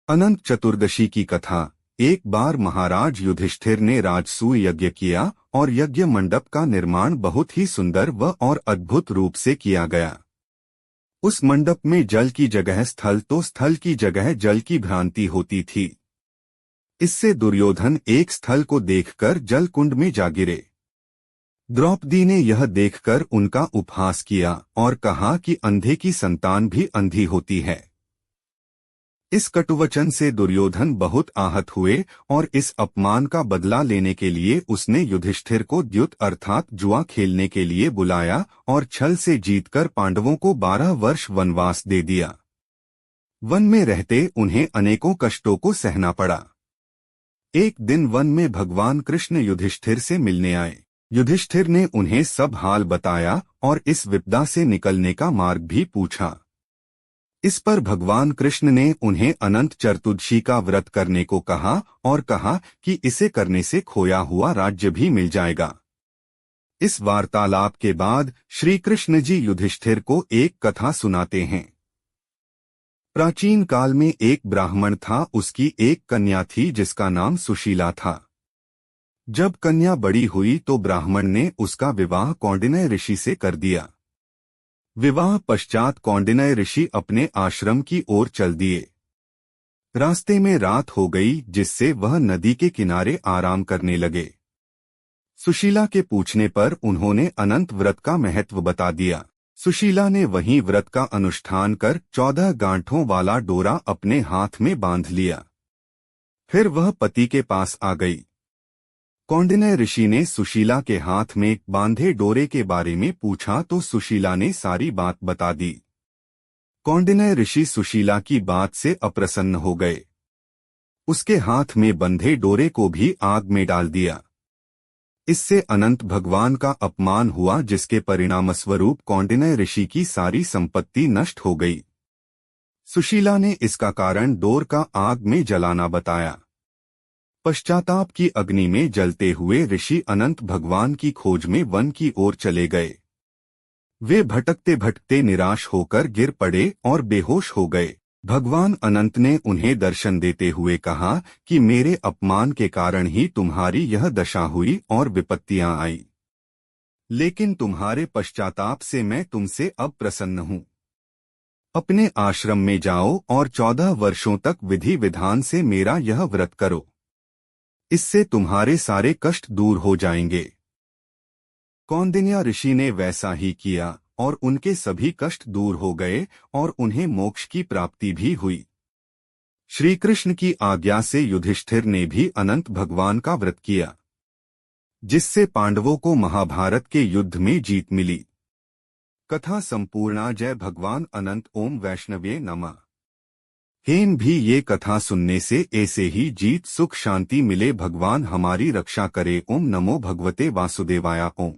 अनंत चतुर्दशी की कथा। एक बार महाराज युधिष्ठिर ने राजसूय यज्ञ किया और यज्ञ मंडप का निर्माण बहुत ही सुंदर व और अद्भुत रूप से किया गया। उस मंडप में जल की जगह स्थल तो स्थल की जगह जल की भ्रांति होती थी। इससे दुर्योधन एक स्थल को देखकर जल कुंड में जा गिरे। द्रौपदी ने यह देखकर उनका उपहास किया और कहा कि अंधे की संतान भी अंधी होती है। इस कटुवचन से दुर्योधन बहुत आहत हुए और इस अपमान का बदला लेने के लिए उसने युधिष्ठिर को द्युत अर्थात जुआ खेलने के लिए बुलाया और छल से जीतकर पांडवों को 12 वर्ष वनवास दे दिया। वन में रहते उन्हें अनेकों कष्टों को सहना पड़ा। एक दिन वन में भगवान कृष्ण युधिष्ठिर से मिलने आए। युधिष्ठिर ने उन्हें सब हाल बताया और इस विपदा से निकलने का मार्ग भी पूछा। इस पर भगवान कृष्ण ने उन्हें अनंत चतुर्दशी का व्रत करने को कहा और कहा कि इसे करने से खोया हुआ राज्य भी मिल जाएगा। इस वार्तालाप के बाद श्री कृष्ण जी युधिष्ठिर को एक कथा सुनाते हैं। प्राचीन काल में एक ब्राह्मण था, उसकी एक कन्या थी जिसका नाम सुशीला था। जब कन्या बड़ी हुई तो ब्राह्मण ने उसका विवाह कौंडिन्य ऋषि से कर दिया। विवाह पश्चात कौंडिन्य ऋषि अपने आश्रम की ओर चल दिए। रास्ते में रात हो गई जिससे वह नदी के किनारे आराम करने लगे। सुशीला के पूछने पर उन्होंने अनंत व्रत का महत्व बता दिया। सुशीला ने वहीं व्रत का अनुष्ठान कर 14 गांठों वाला डोरा अपने हाथ में बांध लिया। फिर वह पति के पास आ गई। कौंडिन्य ऋषि ने सुशीला के हाथ में बांधे डोरे के बारे में पूछा तो सुशीला ने सारी बात बता दी। कौंडिन्य ऋषि सुशीला की बात से अप्रसन्न हो गए। उसके हाथ में बंधे डोरे को भी आग में डाल दिया। इससे अनंत भगवान का अपमान हुआ, जिसके परिणामस्वरूप कौंडिन्य ऋषि की सारी संपत्ति नष्ट हो गई। सुशीला ने इसका कारण डोर का आग में जलाना बताया। पश्चाताप की अग्नि में जलते हुए ऋषि अनंत भगवान की खोज में वन की ओर चले गए। वे भटकते भटकते निराश होकर गिर पड़े और बेहोश हो गए। भगवान अनंत ने उन्हें दर्शन देते हुए कहा कि मेरे अपमान के कारण ही तुम्हारी यह दशा हुई और विपत्तियां आई, लेकिन तुम्हारे पश्चाताप से मैं तुमसे अब प्रसन्न हूँ। अपने आश्रम में जाओ और 14 वर्षों तक विधि विधान से मेरा यह व्रत करो। इससे तुम्हारे सारे कष्ट दूर हो जाएंगे। कौंडिन्य ऋषि ने वैसा ही किया और उनके सभी कष्ट दूर हो गए और उन्हें मोक्ष की प्राप्ति भी हुई। श्री कृष्ण की आज्ञा से युधिष्ठिर ने भी अनंत भगवान का व्रत किया, जिससे पांडवों को महाभारत के युद्ध में जीत मिली। कथा संपूर्णा। जय भगवान अनंत। ओम वैष्णवे नमः। हेम भी ये कथा सुनने से ऐसे ही जीत सुख शांति मिले। भगवान हमारी रक्षा करे। ओम नमो भगवते वासुदेवाय। ओम।